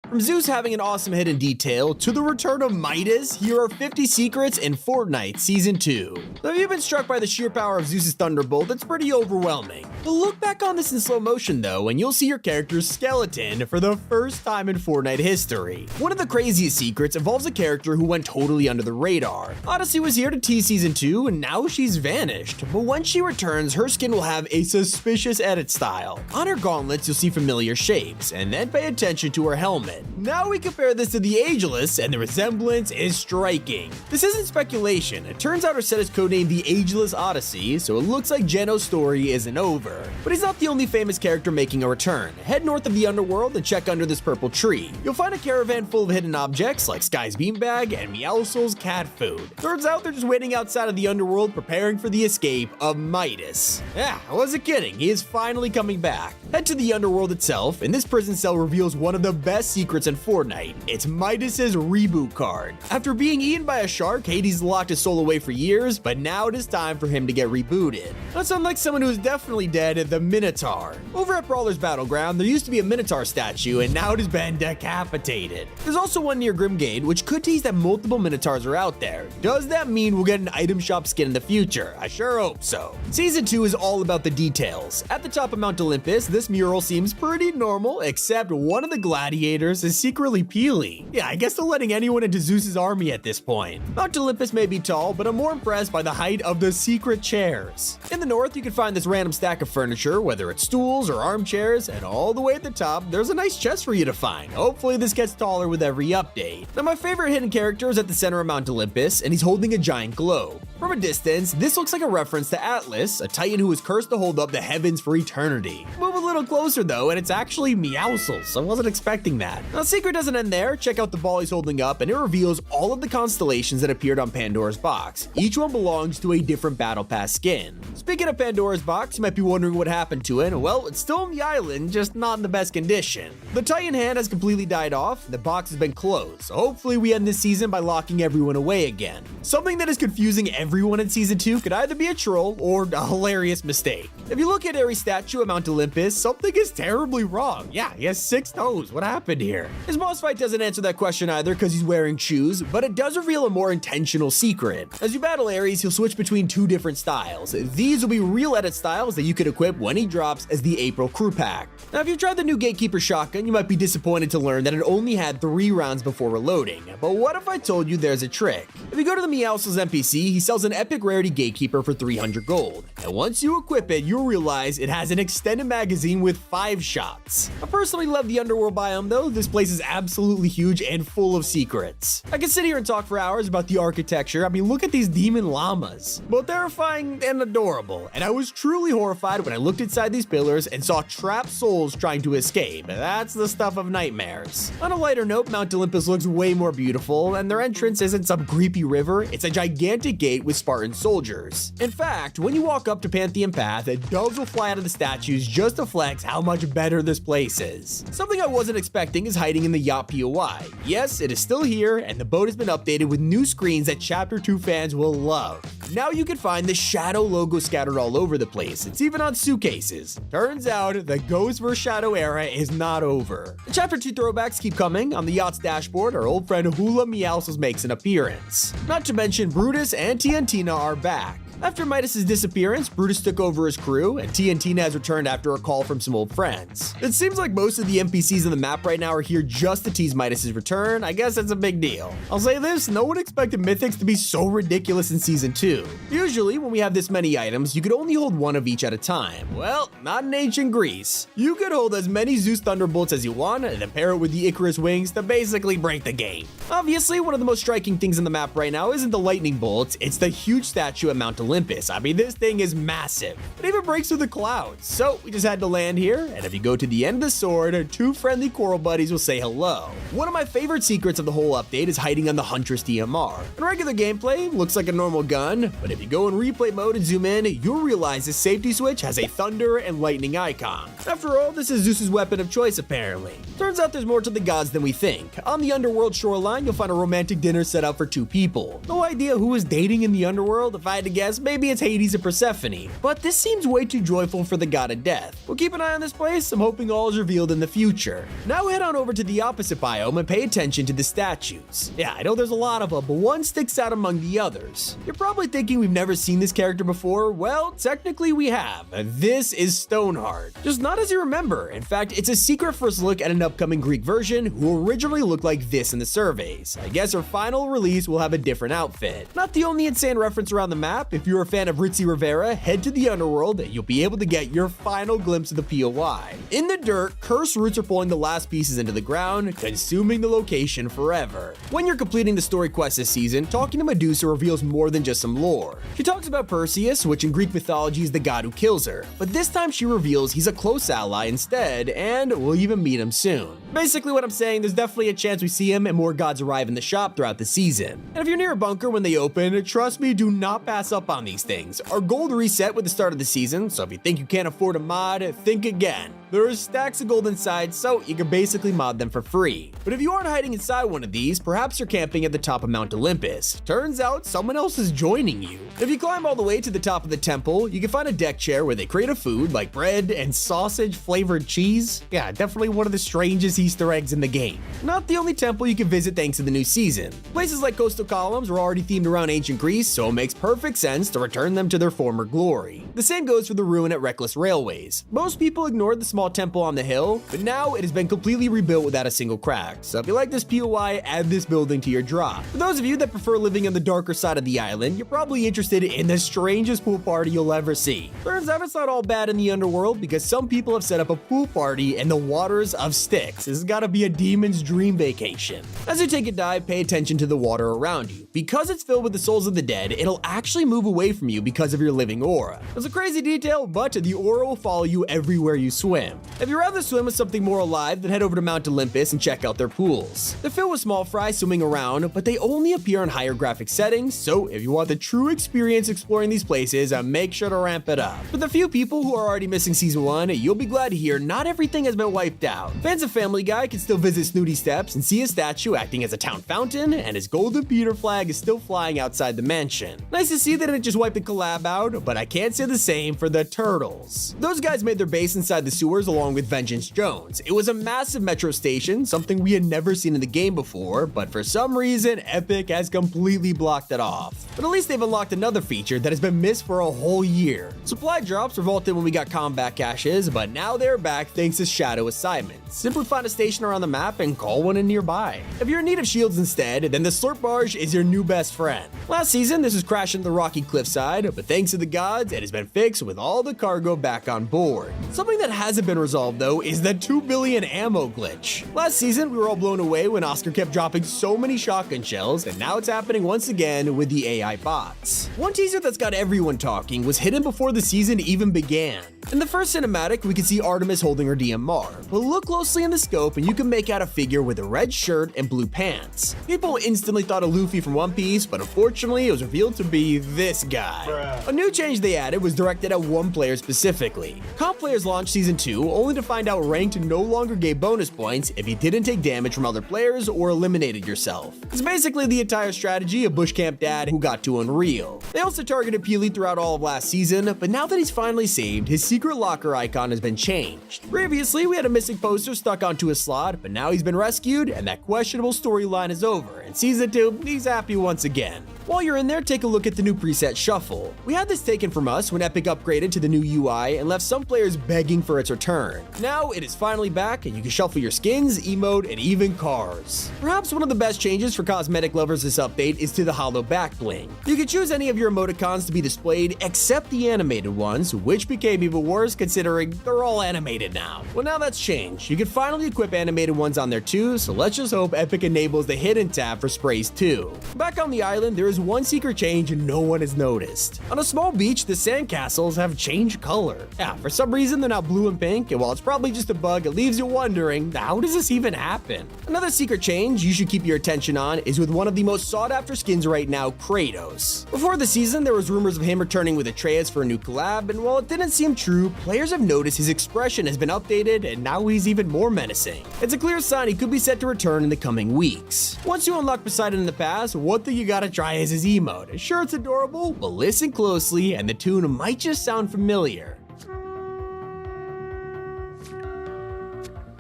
From Zeus having an awesome hidden detail to the return of Midas, here are 50 secrets in Fortnite Season 2. So if you've been struck by the sheer power of Zeus's thunderbolt, it's pretty overwhelming. But look back on this in slow motion though, and you'll see your character's skeleton for the first time in Fortnite history. One of the craziest secrets involves a character who went totally under the radar. Odyssey was here to tease Season 2, and now she's vanished. But when she returns, her skin will have a suspicious edit style. On her gauntlets, you'll see familiar shapes, and then pay attention to her helmet. Now we compare this to the Ageless, and the resemblance is striking. This isn't speculation. It turns out her set is codenamed the Ageless Odyssey, so it looks like Geno's story isn't over. But he's not the only famous character making a return. Head north of the underworld and check under this purple tree. You'll find a caravan full of hidden objects like Sky's beanbag and Meowscles' cat food. Turns out they're just waiting outside of the underworld preparing for the escape of Midas. Yeah, I wasn't kidding. He is finally coming back. Head to the underworld itself, and this prison cell reveals one of the best secrets in Fortnite. It's Midas's reboot card. After being eaten by a shark, Hades locked his soul away for years, but now it is time for him to get rebooted. That's unlike someone who is definitely dead, the Minotaur. Over at Brawler's Battleground, there used to be a Minotaur statue, and now it has been decapitated. There's also one near Grimgate, which could tease that multiple Minotaurs are out there. Does that mean we'll get an item shop skin in the future? I sure hope so. Season 2 is all about the details. At the top of Mount Olympus, this mural seems pretty normal, except one of the gladiators is secretly peely. Yeah, I guess they're letting anyone into Zeus's army at this point. Mount Olympus may be tall, but I'm more impressed by the height of the secret chairs. In the north, you can find this random stack of furniture, whether it's stools or armchairs, and all the way at the top, there's a nice chest for you to find. Hopefully this gets taller with every update. Now my favorite hidden character is at the center of Mount Olympus, and he's holding a giant globe. From a distance, this looks like a reference to Atlas, a titan who was cursed to hold up the heavens for eternity. Move a little closer though, and it's actually Meowscles. I wasn't expecting that. Now, the secret doesn't end there. Check out the ball he's holding up, and it reveals all of the constellations that appeared on Pandora's box. Each one belongs to a different Battle Pass skin. Speaking of Pandora's box, you might be wondering what happened to it. Well, it's still on the island, just not in the best condition. The Titan hand has completely died off, the box has been closed, so hopefully we end this season by locking everyone away again. Something that is confusing everyone in Season 2 could either be a troll or a hilarious mistake. If you look at Ares' statue at Mount Olympus, something is terribly wrong. Yeah, he has 6 toes. What happened here? His boss fight doesn't answer that question either because he's wearing shoes, but it does reveal a more intentional secret. As you battle Ares, he'll switch between 2 different styles. These will be real edit styles that you can equip when he drops as the April crew pack. Now, if you've tried the new Gatekeeper shotgun, you might be disappointed to learn that it only had 3 rounds before reloading. But what if I told you there's a trick? If you go to the Meowscles NPC, he sells an epic rarity Gatekeeper for 300 gold. And once you equip it, you'll realize it has an extended magazine with 5 shots. I personally love the underworld biome though. This place is absolutely huge and full of secrets. I can sit here and talk for hours about the architecture. I mean, look at these demon llamas. Both terrifying and adorable. And I was truly horrified when I looked inside these pillars and saw trapped souls trying to escape. That's the stuff of nightmares. On a lighter note, Mount Olympus looks way more beautiful, and their entrance isn't some creepy river. It's a gigantic gate with Spartan soldiers. In fact, when you walk up to Pantheon Path, doves will fly out of the statues just to flex how much better this place is. Something I wasn't expecting is hiding in the yacht POI. Yes, it is still here, and the boat has been updated with new screens that Chapter 2 fans will love. Now you can find the Shadow logo scattered all over the place. It's even on suitcases. Turns out the Ghost vs Shadow era is not over. The Chapter 2 throwbacks keep coming. On the yacht's dashboard, our old friend Hula Meowscles makes an appearance. Not to mention Brutus and Tiantina are back. After Midas's disappearance, Brutus took over his crew, and Tiantina has returned after a call from some old friends. It seems like most of the NPCs on the map right now are here just to tease Midas's return. I guess that's a big deal. I'll say this, no one expected Mythics to be so ridiculous in Season 2. Usually, when we have this many items, you could only hold one of each at a time. Well, not in ancient Greece. You could hold as many Zeus thunderbolts as you want, and then pair it with the Icarus wings to basically break the game. Obviously, one of the most striking things on the map right now isn't the lightning bolts, it's the huge statue at Mount Olympus. I mean, this thing is massive. It even breaks through the clouds. So we just had to land here, and if you go to the end of the sword, 2 friendly coral buddies will say hello. One of my favorite secrets of the whole update is hiding on the Huntress DMR. In regular gameplay, it looks like a normal gun, but if you go in replay mode and zoom in, you'll realize the safety switch has a thunder and lightning icon. After all, this is Zeus's weapon of choice apparently. Turns out there's more to the gods than we think. On the underworld shoreline, you'll find a romantic dinner set up for 2 people. No idea who is dating in the underworld. If I had to guess, maybe it's Hades and Persephone, but this seems way too joyful for the god of death. We'll keep an eye on this place. I'm hoping all is revealed in the future. Now head on over to the opposite biome biome and pay attention to the statues. Yeah, I know there's a lot of them, but one sticks out among the others. You're probably thinking we've never seen this character before. Well, technically we have. This is Stoneheart. Just not as you remember. In fact, it's a secret first look at an upcoming Greek version who originally looked like this in the surveys. I guess her final release will have a different outfit. Not the only insane reference around the map. If you're a fan of Ritzy Rivera, head to the underworld and you'll be able to get your final glimpse of the POI. In the dirt, cursed roots are pulling the last pieces into the ground, consuming the location forever. When you're completing the story quest this season, talking to Medusa reveals more than just some lore. She talks about Perseus, which in Greek mythology is the god who kills her, but this time she reveals he's a close ally instead, and we'll even meet him soon. Basically what I'm saying, there's definitely a chance we see him and more gods arrive in the shop throughout the season. And if you're near a bunker when they open, trust me, do not pass up on these things. Our gold reset with the start of the season, so if you think you can't afford a mod, think again. There are stacks of gold inside, so you can basically mod them for free. But if you aren't hiding inside one of these, perhaps you're camping at the top of Mount Olympus. Turns out someone else is joining you. If you climb all the way to the top of the temple, you can find a deck chair where they create a food like bread and sausage flavored cheese. Yeah, definitely one of the strangest Easter eggs in the game. Not the only temple you can visit thanks to the new season. Places like coastal columns were already themed around ancient Greece, so it makes perfect sense to return them to their former glory. The same goes for the ruin at Reckless Railways. Most people ignored the small temple on the hill, but now it has been completely rebuilt without a single crack. So if you like this POI, add this building to your drop. For those of you that prefer living on the darker side of the island, you're probably interested in the strangest pool party you'll ever see. Turns out it's not all bad in the underworld because some people have set up a pool party in the waters of Styx. This has got to be a demon's dream vacation. As you take a dive, pay attention to the water around you. Because it's filled with the souls of the dead, it'll actually move away from you because of your living aura. It's a crazy detail, but the aura will follow you everywhere you swim. If you'd rather swim with something more alive, then head over to Mount Olympus and check out their pools. They're filled with small fry swimming around, but they only appear in higher graphic settings, so if you want the true experience exploring these places, make sure to ramp it up. For the few people who are already missing Season 1, you'll be glad to hear not everything has been wiped out. Fans of Family Guy can still visit Snooty Steps and see his statue acting as a town fountain, and his golden Peter flag is still flying outside the mansion. Nice to see that it just wiped the collab out, but I can't say the same for the turtles. Those guys made their base inside the sewers along with Vengeance Jones. It was a massive metro station, something we had never seen in the game before, but for some reason, Epic has completely blocked it off. But at least they've unlocked another feature that has been missed for a whole year. Supply drops were vaulted when we got combat caches, but now they're back thanks to shadow assignments. Simply find a station around the map and call one in nearby. If you're in need of shields instead, then the Slurp Barge is your new best friend. Last season, this was crashing the rocky cliffside, but thanks to the gods, it has been fixed with all the cargo back on board. Something that hasn't been resolved though is the 2 billion ammo glitch. Last season, we were all blown away when Oscar kept dropping so many shotgun shells, and now it's happening once again with the AI bots. One teaser that's got everyone talking was hidden before the season even began. In the first cinematic, we can see Artemis holding her DMR, but look closely in the scope and you can make out a figure with a red shirt and blue pants. People instantly thought of Luffy from One Piece, but unfortunately it was revealed to be this guy. Bruh. A new change they added was directed at one player specifically. Comp players launched Season 2 only to find out ranked no longer gave bonus points if you didn't take damage from other players or eliminated yourself. It's basically the entire strategy of Bushcamp Dad who got to Unreal. They also targeted Peely throughout all of last season, but now that he's finally saved, his secret locker icon has been changed. Previously, we had a missing poster stuck onto a slot, but now he's been rescued and that questionable storyline is over. In Season 2, he's happy once again. While you're in there, take a look at the new preset Shuffle. We had this taken from us when Epic upgraded to the new UI and left some players begging for its return. Now it is finally back and you can shuffle your skins, emote, and even cars. Perhaps one of the best changes for cosmetic lovers this update is to the hollow back bling. You can choose any of your emoticons to be displayed except the animated ones, which became even worse considering they're all animated now. Well, now that's changed. You can finally equip animated ones on there too, so let's just hope Epic enables the hidden tab for sprays too. Back on the island, there is one secret change no one has noticed. On a small beach, the sandcastles have changed color. Yeah, for some reason they're now blue and pink, and while it's probably just a bug, it leaves you wondering, how does this even happen? Another secret change you should keep your attention on is with one of the most sought after skins right now, Kratos. Before the season, there was rumors of him returning with Atreus for a new collab, and while it didn't seem true, players have noticed his expression has been updated, and now he's even more menacing. It's a clear sign he could be set to return in the coming weeks. Once you unlock Poseidon in the pass, one thing you gotta try is his emote. Sure, it's adorable, but listen closely and the tune might just sound familiar.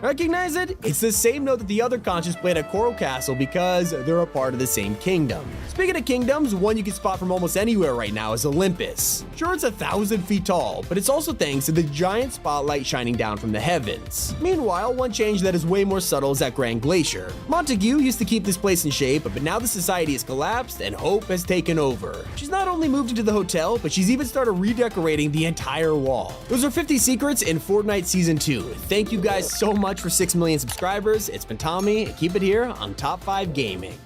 Recognize it? It's the same note that the other conches played at Coral Castle because they're a part of the same kingdom. Speaking of kingdoms, one you can spot from almost anywhere right now is Olympus. Sure, it's 1,000 feet tall, but it's also thanks to the giant spotlight shining down from the heavens. Meanwhile, one change that is way more subtle is at Grand Glacier. Montague used to keep this place in shape, but now the society has collapsed and Hope has taken over. She's not only moved into the hotel, but she's even started redecorating the entire wall. Those are 50 secrets in Fortnite Season 2. Thank you guys so much for 6 million subscribers. It's been Tommy, and keep it here on Top 5 Gaming.